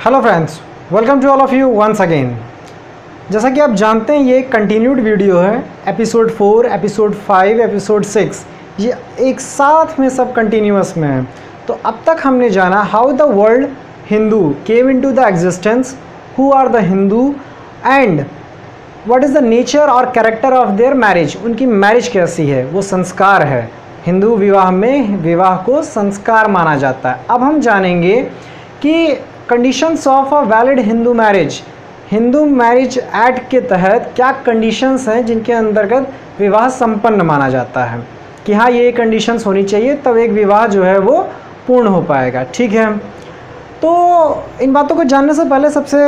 Hello friends, welcome to all of you once again. जैसा कि आप जानते हैं ये एक कंटिन्यूड वीडियो है। एपिसोड 4, एपिसोड 5, एपिसोड 6 ये एक साथ में सब कंटिन्यूअस में है। तो अब तक हमने जाना how the world Hindu came into the existence, who are the Hindu and what is the nature और कैरेक्टर ऑफ देयर मैरिज। उनकी मैरिज कैसी है, वो संस्कार है। हिंदू विवाह में विवाह को संस्कार माना जाता है। अब हम जानेंगे कि conditions of a valid Hindu marriage, Hindu marriage act के तहत क्या कंडीशंस हैं जिनके अंतर्गत विवाह संपन्न माना जाता है कि हाँ ये कंडीशंस होनी चाहिए तब एक विवाह जो है वो पूर्ण हो पाएगा। ठीक है, तो इन बातों को जानने से पहले सबसे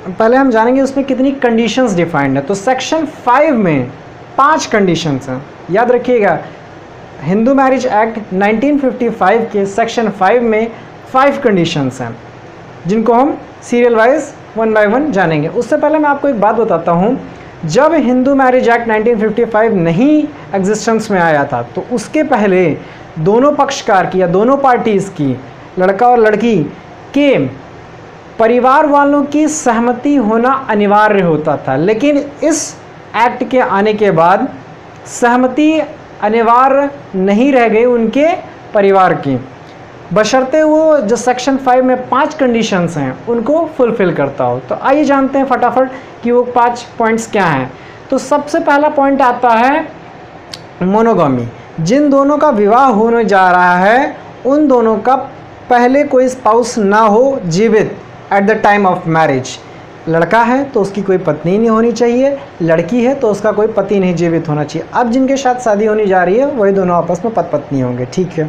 पहले हम जानेंगे उसमें कितनी कंडीशंस डिफाइंड है। तो सेक्शन 5 में 5 कंडीशंस हैं, याद रखिएगा। हिंदू मैरिज एक्ट 1955 के सेक्शन 5 में 5 कंडीशंस हैं जिनको हम सीरियल वाइज 1 बाय 1 जानेंगे। उससे पहले मैं आपको एक बात बताता हूँ, जब हिंदू मैरिज एक्ट 1955 नहीं एग्जिस्टेंस में आया था तो उसके पहले दोनों पक्षकार की या दोनों पार्टीज़ की, लड़का और लड़की के परिवार वालों की सहमति होना अनिवार्य होता था। लेकिन इस एक्ट के आने के बाद सहमति अनिवार्य नहीं रह गई उनके परिवार की, बशर्ते वो जो सेक्शन 5 में 5 कंडीशंस हैं उनको फुलफ़िल करता हो। तो आइए जानते हैं फटाफट कि वो 5 पॉइंट्स क्या हैं। तो सबसे पहला पॉइंट आता है मोनोगामी। जिन दोनों का विवाह होने जा रहा है उन दोनों का पहले कोई स्पाउस ना हो जीवित at the time of marriage. लड़का है तो उसकी कोई पत्नी नहीं होनी चाहिए, लड़की है तो उसका कोई पति नहीं जीवित होना चाहिए। अब जिनके साथ शादी होने जा रही है वही दोनों आपस में पति पत्नी होंगे। ठीक है,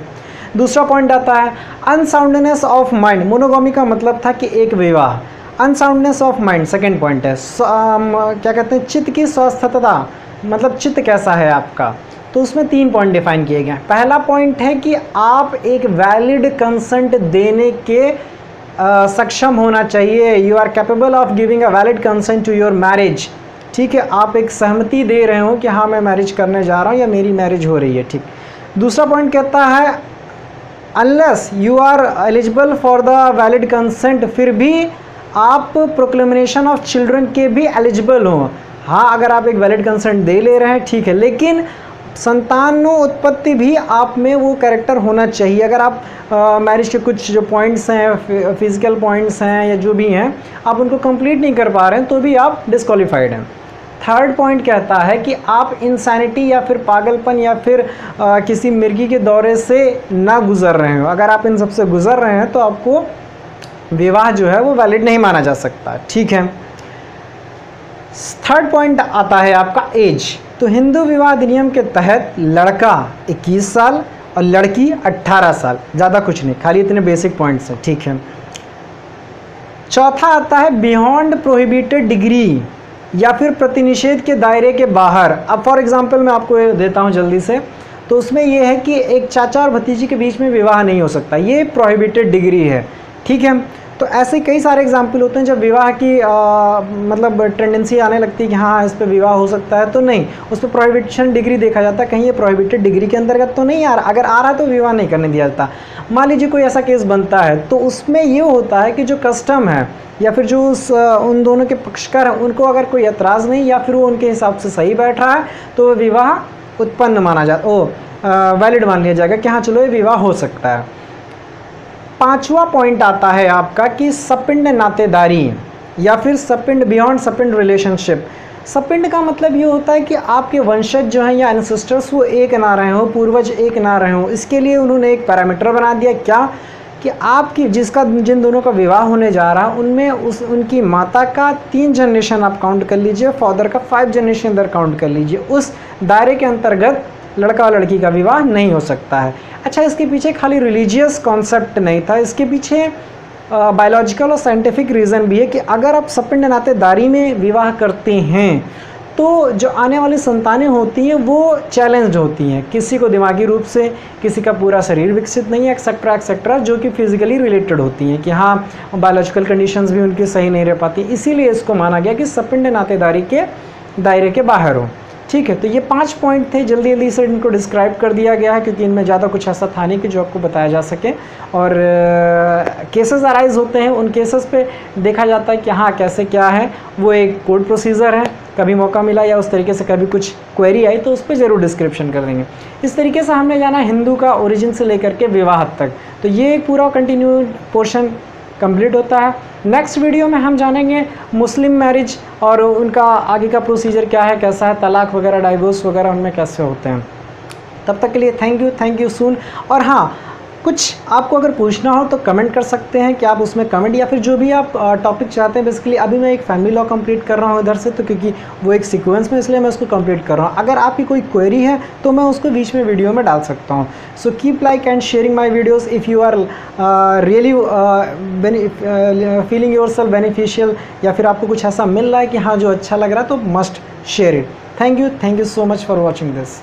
दूसरा पॉइंट आता है अनसाउंडनेस ऑफ माइंड। मोनोगामी का मतलब था कि एक विवाह, unsoundness of mind second point है। क्या कहते हैं, चित्त की स्वस्थता, मतलब चित्त कैसा है आपका। तो उसमें 3 पॉइंट डिफाइन किए गए। पहला पॉइंट है कि आप एक वैलिड कंसेंट देने के सक्षम होना चाहिए। You are capable of giving a valid consent to your marriage. ठीक है, आप एक सहमति दे रहे हो कि हाँ मैं मैरिज करने जा रहा हूँ या मेरी मैरिज हो रही है। ठीक, दूसरा पॉइंट कहता है unless you are eligible for the valid consent, फिर भी आप प्रोक्लेमेशन ऑफ चिल्ड्रन के भी एलिजिबल हो। हाँ, अगर आप एक वैलिड कंसेंट दे ले रहे हैं ठीक है, लेकिन संतानो उत्पत्ति भी आप में वो कैरेक्टर होना चाहिए। अगर आप मैरिज के कुछ जो पॉइंट्स हैं, फिजिकल पॉइंट्स हैं या जो भी हैं, आप उनको कंप्लीट नहीं कर पा रहे हैं तो भी आप डिस्क्वालीफाइड हैं। थर्ड पॉइंट कहता है कि आप इंसैनिटी या फिर पागलपन या फिर किसी मिर्गी के दौरे से ना गुज़र रहे हो। अगर आप इन सबसे गुज़र रहे हैं तो आपको विवाह जो है वो वैलिड नहीं माना जा सकता। ठीक है, थर्ड पॉइंट आता है आपका एज। तो हिंदू विवाह अधिनियम के तहत लड़का 21 साल और लड़की 18 साल, ज़्यादा कुछ नहीं, खाली इतने बेसिक पॉइंट्स हैं। ठीक है, चौथा आता है बियॉन्ड प्रोहिबिटेड डिग्री या फिर प्रतिनिषेध के दायरे के बाहर। अब फॉर एग्जांपल मैं आपको देता हूं जल्दी से, तो उसमें यह है कि एक चाचा और भतीजी के बीच में विवाह नहीं हो सकता, ये प्रोहिबिटेड डिग्री है। ठीक है, तो ऐसे कई सारे एग्जाम्पल होते हैं जब विवाह की मतलब टेंडेंसी आने लगती है कि हाँ इस पे विवाह हो सकता है, तो नहीं, उस पर प्रोहिबिशन डिग्री देखा जाता है, कहीं ये प्रोहिबिटेड डिग्री के अंतर्गत तो नहीं आ रहा। अगर आ रहा है तो विवाह नहीं करने दिया जाता। मान लीजिए कोई ऐसा केस बनता है तो उसमें ये होता है कि जो कस्टम है या फिर जो उन दोनों के पक्षकार हैं उनको अगर कोई एतराज़ नहीं या फिर वो उनके हिसाब से सही बैठ रहा है तो विवाह उत्पन्न माना जाता, वैलिड मान लिया जाएगा कि हाँ चलो ये विवाह हो सकता है। पांचवा पॉइंट आता है आपका कि सपिंड नातेदारी या फिर सपिंड बियॉन्ड सपिंड रिलेशनशिप। सपिंड का मतलब ये होता है कि आपके वंशज जो हैं या एंसेस्टर्स वो एक ना रहे हो, पूर्वज एक ना रहे हो। इसके लिए उन्होंने एक पैरामीटर बना दिया, क्या कि आपकी जिन दोनों का विवाह होने जा रहा है उनमें उनकी माता का 3 जनरेशन आप काउंट कर लीजिए, फादर का 5 जनरेशन इधर काउंट कर लीजिए। उस दायरे के अंतर्गत लड़का और लड़की का विवाह नहीं हो सकता है। अच्छा, इसके पीछे खाली रिलीजियस कॉन्सेप्ट नहीं था, इसके पीछे बायोलॉजिकल और साइंटिफिक रीज़न भी है कि अगर आप सपिंड नातेदारी में विवाह करते हैं तो जो आने वाली संतानें होती हैं वो चैलेंज्ड होती हैं, किसी को दिमागी रूप से, किसी का पूरा शरीर विकसित नहीं है, एक्सेट्रा एक्सेट्रा, जो कि फिजिकली रिलेटेड होती हैं कि हाँ बायोलॉजिकल कंडीशंस भी उनकी सही नहीं रह पाती। इसीलिए इसको माना गया कि सपिंड नातेदारी के दायरे के बाहर हो। ठीक है, तो ये 5 पॉइंट थे, जल्दी जल्दी से इनको डिस्क्राइब कर दिया गया है क्योंकि इनमें ज़्यादा कुछ ऐसा था नहीं कि जो आपको बताया जा सके। और केसेस अराइज होते हैं, उन केसेस पे देखा जाता है कि हाँ कैसे क्या है, वो एक कोड प्रोसीजर है। कभी मौका मिला या उस तरीके से कभी कुछ क्वेरी आई तो उस पर ज़रूर डिस्क्रिप्शन कर देंगे। इस तरीके से हमने जाना हिंदू का ओरिजिन से लेकर के विवाह तक, तो ये एक पूरा कंटिन्यू पोर्शन कंप्लीट होता है। नेक्स्ट वीडियो में हम जानेंगे मुस्लिम मैरिज और उनका आगे का प्रोसीजर क्या है, कैसा है, तलाक वगैरह, डाइवोर्स वगैरह उनमें कैसे होते हैं। तब तक के लिए थैंक यू सून। और हाँ, कुछ आपको अगर पूछना हो तो कमेंट कर सकते हैं कि आप उसमें कमेंट या फिर जो भी आप टॉपिक चाहते हैं। बेसिकली अभी मैं एक फैमिली लॉ कंप्लीट कर रहा हूँ इधर से, तो क्योंकि वो एक सीक्वेंस में, इसलिए मैं उसको कंप्लीट कर रहा हूँ। अगर आपकी कोई क्वेरी है तो मैं उसको बीच में वीडियो में डाल सकता हूँ। So keep like and sharing my videos if you are really feeling yourself beneficial, या फिर आपको कुछ ऐसा मिल रहा है कि हाँ जो अच्छा लग रहा है, तो must share it. Thank you so much for watching this.